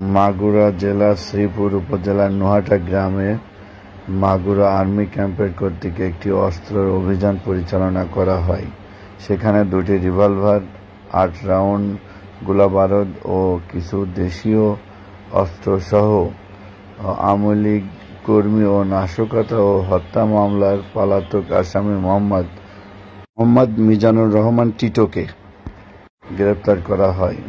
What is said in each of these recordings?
মাগুরা জেলার শ্রীপুর উপজেলার নোহাটা গ্রামে মাগুরা আর্মি ক্যাম্পের কর্তৃক একটি অস্ত্র অভিযান পরিচালনা করা হয়। সেখানে 2টি রিভলভার, 8 রাউন্ড গোলাবারুদ ও কিছু দেশীয় অস্ত্রসহ আওয়ামী কর্মী ও নাশকতা ও হত্যা মামলার পলাতক আসামি মোহাম্মদ মিজানুর রহমান টিটোকে গ্রেপ্তার করা হয়।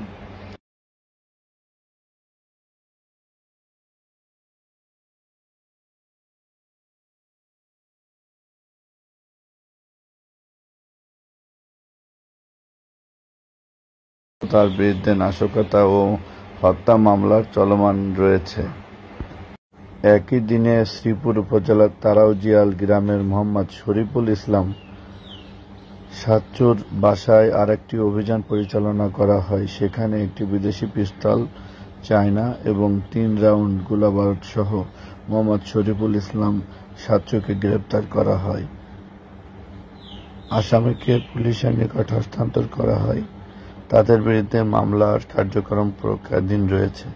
তার বিরুদ্ধে নাশকতা ও হত্যা মামলা চলমান রয়েছে। একই দিনে শ্রীপুর উপজেলার তারাউজিয়াল গ্রামের মোহাম্মদ শরীফুল ইসলাম সাচ্চুর বাসায় আরেকটি অভিযান পরিচালনা করা হয়। সেখানে একটি বিদেশি পিস্তল, চায়না এবং 3 রাউন্ড গোলাবারুদ সহ মোহাম্মদ শরীফুল ইসলাম সাচ্চুকে গ্রেপ্তার করা হয়। আসামিকে পুলিশের নিকট হস্তান্তর করা হয়। তাদের বিরুদ্ধে মামলার কার্যক্রম প্রক্রিয়াধীন রয়েছে।